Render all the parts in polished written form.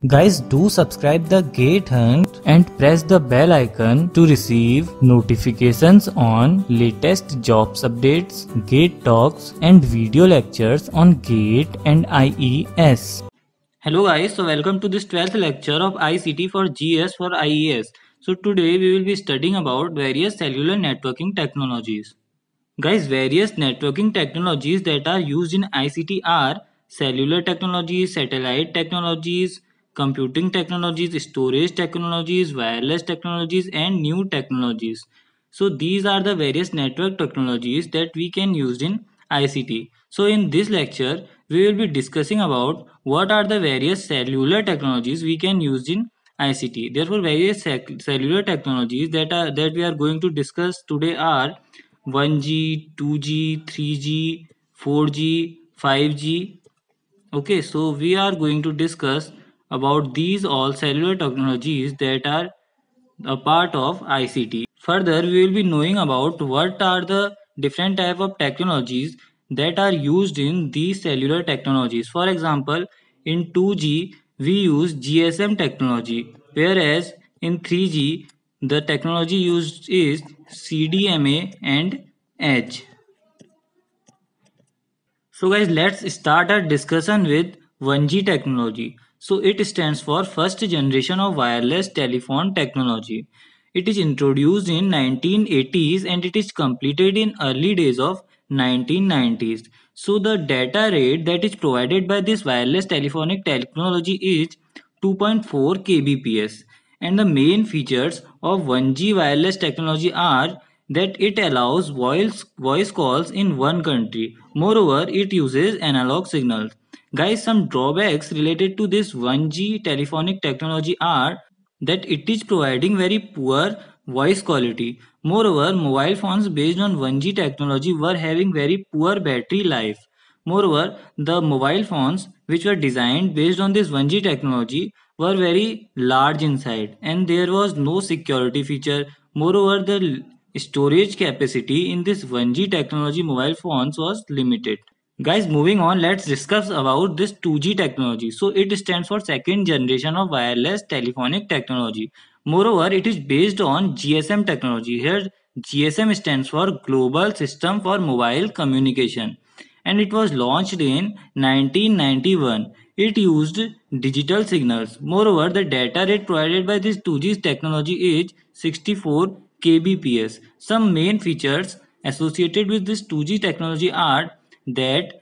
Guys, do subscribe the Gate Hunt and press the bell icon to receive notifications on latest jobs updates, Gate talks and video lectures on Gate and IES. Hello guys, so welcome to this 12th lecture of ICT for GS for IES. So today we will be studying about various cellular networking technologies. Guys, various networking technologies that are used in ICT are cellular technologies, satellite technologies, computing technologies, storage technologies, wireless technologies and new technologies. So these are the various network technologies that we can use in ICT. So in this lecture, we will be discussing about what are the various cellular technologies we can use in ICT. Therefore, various cellular technologies that we are going to discuss today are 1G, 2G, 3G, 4G, 5G. Okay, so we are going to discuss about these all cellular technologies that are a part of ICT. Further, we will be knowing about what are the different type of technologies that are used in these cellular technologies. For example, in 2G we use GSM technology, whereas in 3G the technology used is CDMA and Edge. So guys, let's start our discussion with 1G technology. So it stands for first generation of wireless telephone technology. It is introduced in 1980s and it is completed in early days of 1990s. So the data rate that is provided by this wireless telephonic technology is 2.4 kbps, and the main features of 1G wireless technology are that it allows voice calls in one country. Moreover, it uses analog signals. Guys, some drawbacks related to this 1G telephonic technology are that it is providing very poor voice quality. Moreover, mobile phones based on 1G technology were having very poor battery life. Moreover, the mobile phones which were designed based on this 1G technology were very large inside and there was no security feature. Moreover, the storage capacity in this 1G technology mobile phones was limited. Guys, moving on, let's discuss about this 2G technology. So it stands for second generation of wireless telephonic technology. Moreover, it is based on GSM technology. Here GSM stands for Global System for Mobile Communication, and it was launched in 1991. It used digital signals. Moreover, the data rate provided by this 2G technology is 64 kbps. Some main features associated with this 2G technology are that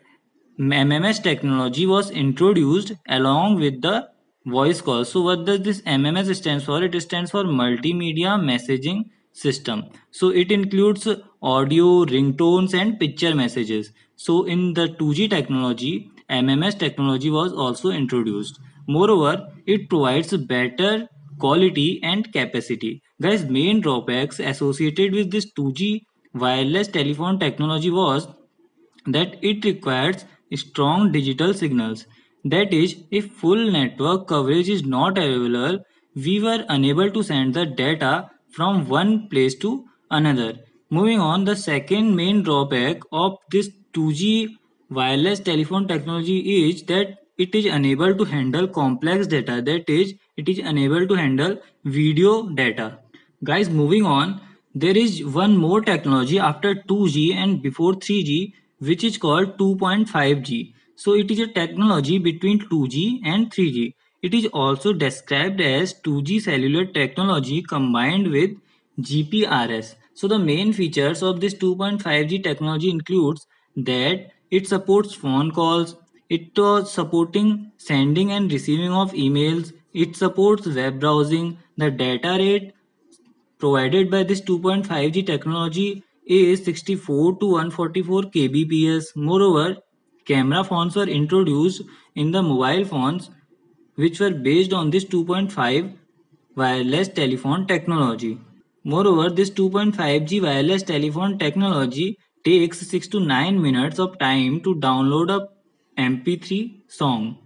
MMS technology was introduced along with the voice call. So what does this MMS stands for? It stands for Multimedia Messaging System. So it includes audio, ringtones and picture messages. So in the 2G technology, MMS technology was also introduced. Moreover, it provides better quality and capacity. Guys, main drawbacks associated with this 2G wireless telephone technology was that it requires strong digital signals. That is, if full network coverage is not available, we were unable to send the data from one place to another. Moving on, the second main drawback of this 2G wireless telephone technology is that it is unable to handle complex data. That is, it is unable to handle video data. Guys, moving on, there is one more technology after 2G and before 3G, which is called 2.5G. So it is a technology between 2G and 3G. It is also described as 2G cellular technology combined with GPRS. So the main features of this 2.5G technology includes that it supports phone calls, it was supporting sending and receiving of emails, it supports web browsing, the data rate provided by this 2.5G technology is 64 to 144 kbps. Moreover, camera phones were introduced in the mobile phones which were based on this 2.5 wireless telephone technology. Moreover, this 2.5G wireless telephone technology takes 6 to 9 minutes of time to download a MP3 song.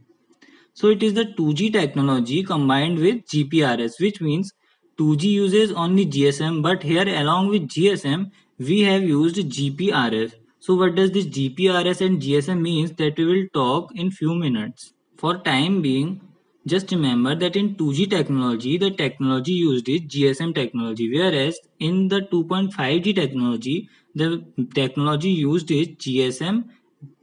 So it is the 2G technology combined with GPRS, which means 2G uses only GSM, but here along with GSM we have used GPRS. So what does this GPRS and GSM means, that we will talk in few minutes. For time being, Just remember that in 2G technology, the technology used is GSM technology, whereas in the 2.5G technology, the technology used is GSM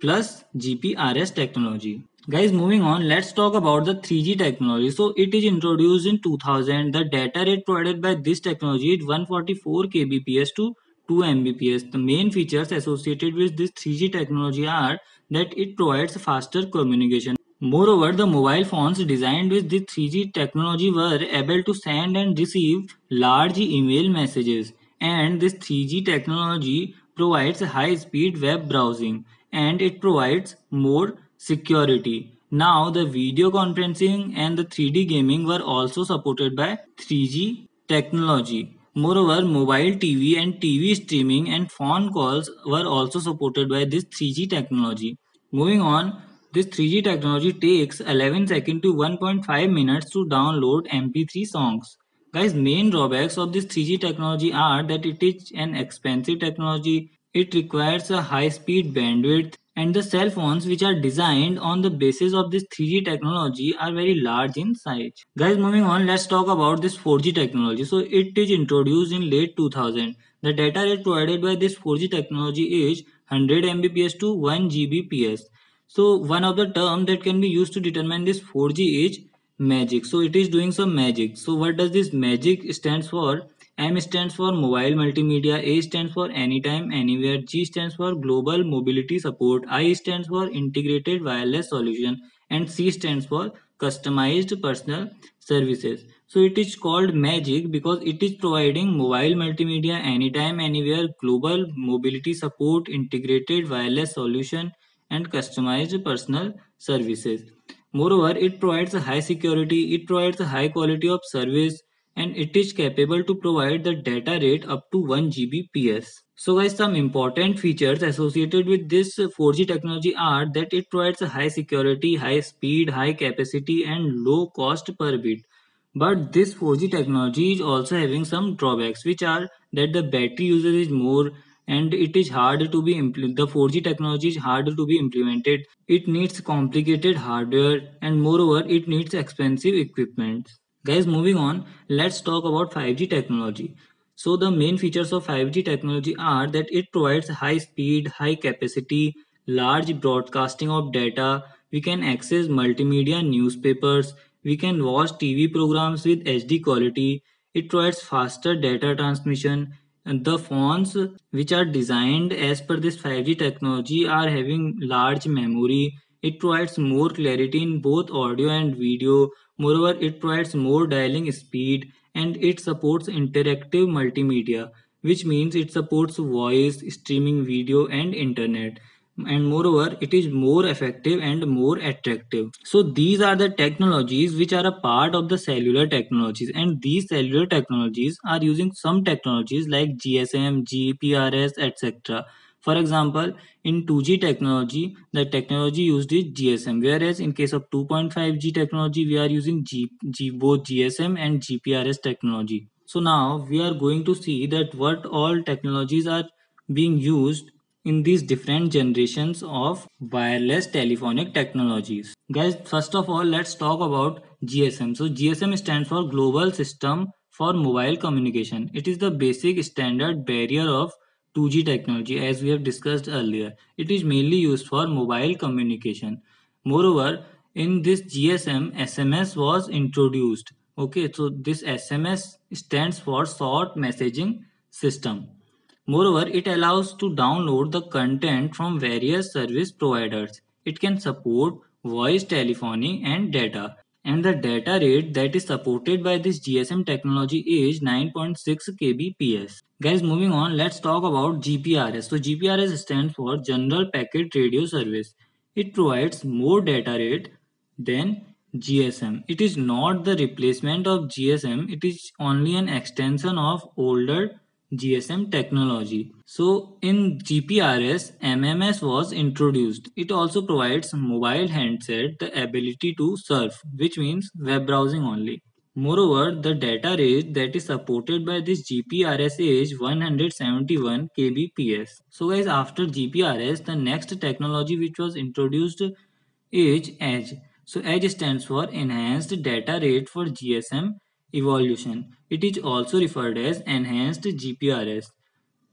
plus GPRS technology. Guys, moving on, let's talk about the 3G technology. So it is introduced in 2000. The data rate provided by this technology is 144 kbps to 2 Mbps. The main features associated with this 3G technology are that it provides faster communication. Moreover, the mobile phones designed with the 3G technology were able to send and receive large email messages, and this 3G technology provides high speed web browsing, and it provides more security. Now, the video conferencing and the 3D gaming were also supported by 3G technology. Moreover, mobile TV and TV streaming and phone calls were also supported by this 3G technology. Moving on, this 3G technology takes 11 seconds to 1.5 minutes to download MP3 songs. Guys, main drawbacks of this 3G technology are that it is an expensive technology, it requires a high speed bandwidth, and the cell phones which are designed on the basis of this 3G technology are very large in size. Guys, moving on, let's talk about this 4G technology. So it is introduced in late 2000. The data rate provided by this 4G technology is 100 Mbps to 1 Gbps. So one of the term that can be used to determine this 4G is magic. So it is doing some magic. So what does this magic stands for? M stands for mobile multimedia, A stands for anytime, anywhere, G stands for global mobility support, I stands for integrated wireless solution, and C stands for customized personal services. So it is called magic because it is providing mobile multimedia anytime, anywhere, global mobility support, integrated wireless solution, and customized personal services. Moreover, it provides a high security, it provides a high quality of service, and it is capable to provide the data rate up to 1 Gbps. So guys, some important features associated with this 4G technology are that it provides a high security, high speed, high capacity, and low cost per bit. But this 4G technology is also having some drawbacks, which are that the battery usage is more, and it is hard to be the 4G technology is hard to be implemented. It needs complicated hardware, and moreover it needs expensive equipment. Guys, moving on, let's talk about 5G technology. So the main features of 5G technology are that it provides high speed, high capacity, large broadcasting of data. We can access multimedia newspapers, we can watch TV programs with HD quality. It provides faster data transmission, and the phones which are designed as per this 5G technology are having large memory. It provides more clarity in both audio and video. Moreover, it provides more dialing speed, and it supports interactive multimedia, which means it supports voice, streaming video, and internet. And moreover, it is more effective and more attractive. So these are the technologies which are a part of the cellular technologies, and these cellular technologies are using some technologies like GSM, GPRS, etc. For example, in 2G technology, the technology used is GSM, whereas in case of 2.5G technology, we are using both GSM and GPRS technology. So now we are going to see that what all technologies are being used in these different generations of wireless telephonic technologies. Guys, first of all, let's talk about GSM. So GSM stands for Global System for Mobile Communication. It is the basic standard barrier of 2G technology, as we have discussed earlier. It is mainly used for mobile communication. Moreover, in this GSM, SMS was introduced. Okay, so this SMS stands for Short Messaging System. Moreover, it allows to download the content from various service providers. It can support voice telephony and data. And the data rate that is supported by this GSM technology is 9.6 kbps. Guys, moving on, let's talk about GPRS. So GPRS stands for General Packet Radio Service. It provides more data rate than GSM. It is not the replacement of GSM, it is only an extension of older GSM technology. So in GPRS, MMS was introduced. It also provides mobile handset the ability to surf, which means web browsing only. Moreover, the data rate that is supported by this GPRS is 171 kbps. So guys, after GPRS, the next technology which was introduced is Edge. So EDGE stands for Enhanced Data Rate for GSM Evolution. It is also referred as Enhanced GPRS.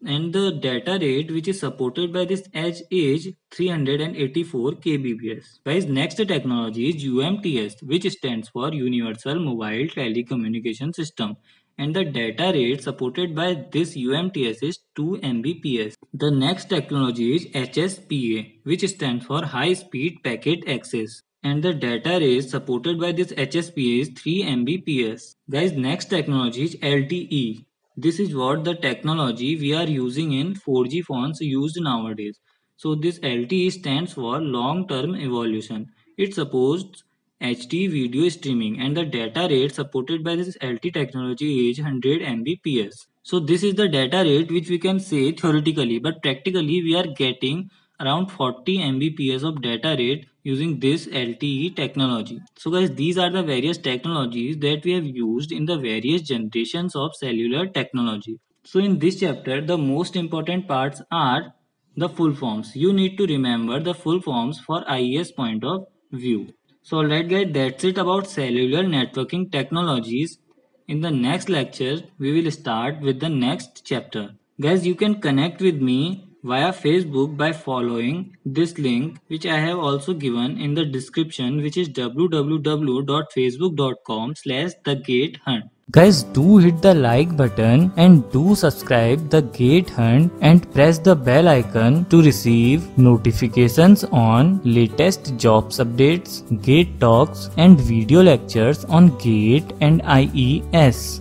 And the data rate which is supported by this edge is 384 kbps. Guys, next technology is UMTS, which stands for Universal Mobile Telecommunication System, and the data rate supported by this UMTS is 2 mbps. The next technology is HSPA, which stands for High Speed Packet Access, and the data rate supported by this HSPA is 3 mbps. Guys, next technology is LTE. This is what the technology we are using in 4G phones used nowadays. So this LTE stands for long term evolution. It supports HD video streaming, and the data rate supported by this LTE technology is 100 mbps. So this is the data rate which we can say theoretically, but practically we are getting around 40 mbps of data rate using this LTE technology. So guys, these are the various technologies that we have used in the various generations of cellular technology. So in this chapter, the most important parts are the full forms. You need to remember the full forms for IES point of view. So alright guys, that's it about cellular networking technologies. In the next lecture, we will start with the next chapter. Guys, you can connect with me via Facebook by following this link, which I have also given in the description, which is www.facebook.com/thegatehunt. Guys, do hit the like button and do subscribe the Gate Hunt and press the bell icon to receive notifications on latest jobs updates, Gate talks and video lectures on Gate and IES.